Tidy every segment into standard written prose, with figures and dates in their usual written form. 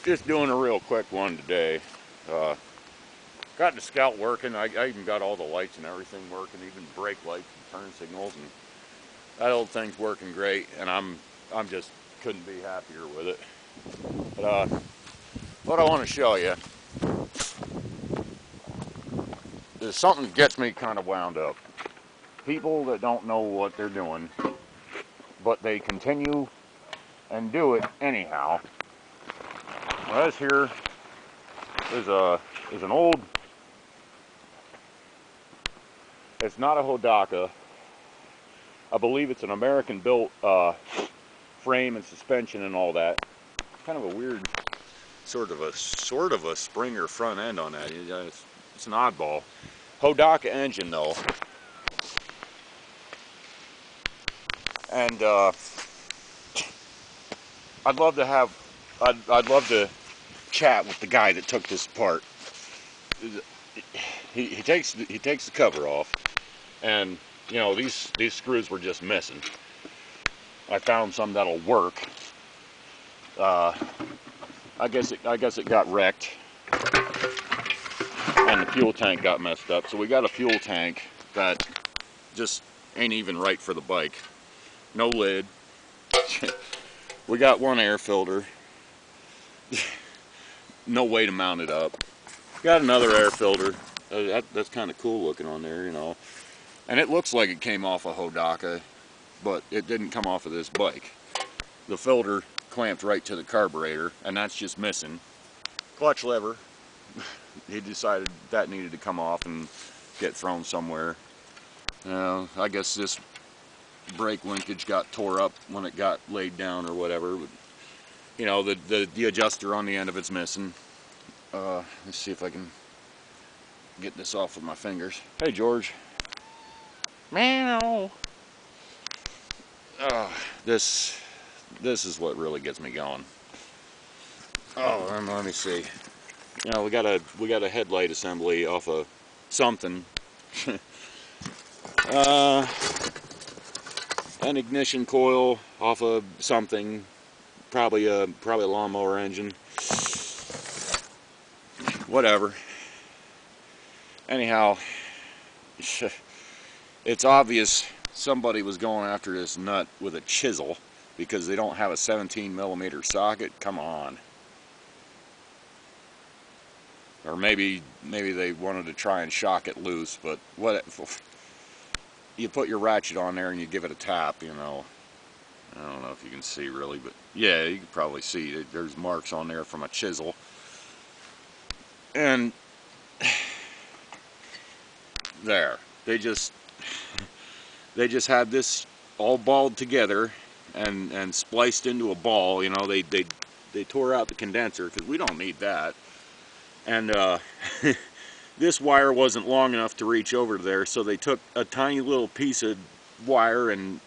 Just doing a real quick one today. Got the Scout working. I even got all the lights and everything working, even brake lights and turn signals, and that old thing's working great. And I'm just couldn't be happier with it. But what I want to show you is something that gets me kind of wound up. People that don't know what they're doing, but they continue and do it anyhow. Well, this here is an old. It's not a Hodaka. I believe it's an American-built frame and suspension and all that. Kind of a weird, sort of a Springer front end on that. It's an oddball. Hodaka engine though, and I'd love to chat with the guy that took this apart. He takes the cover off, and you know these screws were just missing. I found some that'll work. I guess it got wrecked, and the fuel tank got messed up. So we got a fuel tank that just ain't even right for the bike. No lid. We got one air filter. No way to mount it up. Got another air filter. That's kind of cool looking on there, you know. And it looks like it came off a Hodaka, but it didn't come off of this bike. The filter clamped right to the carburetor, and that's just missing. Clutch lever. He decided that needed to come off and get thrown somewhere. I guess this brake linkage got tore up when it got laid down or whatever. But, you know, the adjuster on the end of it's missing. Let's see if I can get this off with my fingers. Hey, George. Meow. This is what really gets me going. Oh, and let me see. You know, we got a headlight assembly off of something. An ignition coil off of something. Probably a lawnmower engine. Whatever. Anyhow, it's obvious somebody was going after this nut with a chisel because they don't have a 17mm socket. Come on. Or maybe they wanted to try and shock it loose, but what? You put your ratchet on there and you give it a tap, you know. I don't know if you can see really, but yeah, you can probably see there's marks on there from a chisel. And there, they just had this all balled together and spliced into a ball. You know, they tore out the condenser because we don't need that. And this wire wasn't long enough to reach over there, so they took a tiny little piece of wire and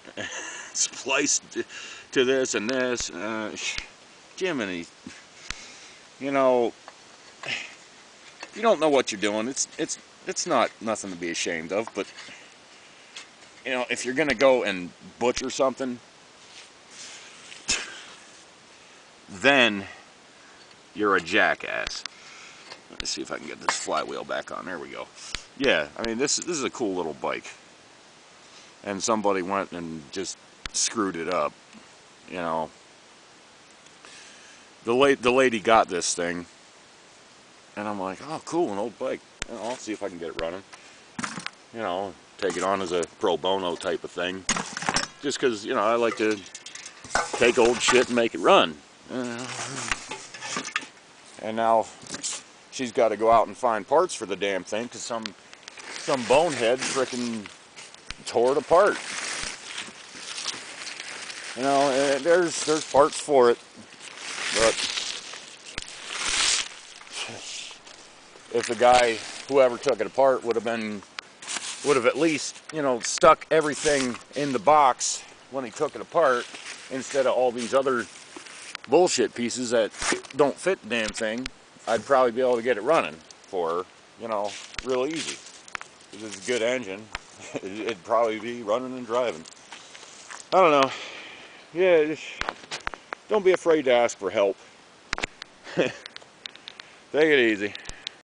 spliced to this and this. Jiminy, you know, you don't know what you're doing. It's not nothing to be ashamed of, but you know, if you're gonna go and butcher something, then you're a jackass. Let me see if I can get this flywheel back on. There we go. Yeah, I mean this is a cool little bike, and somebody went and just screwed it up. You know, the lady got this thing, and I'm like, oh, cool, an old bike. I'll see if I can get it running. You know, take it on as a pro bono type of thing, just because, you know, I like to take old shit and make it run. And now she's got to go out and find parts for the damn thing because some bonehead frickin' tore it apart. You know, there's parts for it, but if the guy, whoever took it apart, would have at least, you know, stuck everything in the box when he took it apart, instead of all these other bullshit pieces that don't fit the damn thing, I'd probably be able to get it running for her, you know, real easy. If it's a good engine, it'd probably be running and driving. I don't know. Yeah, don't be afraid to ask for help. Take it easy.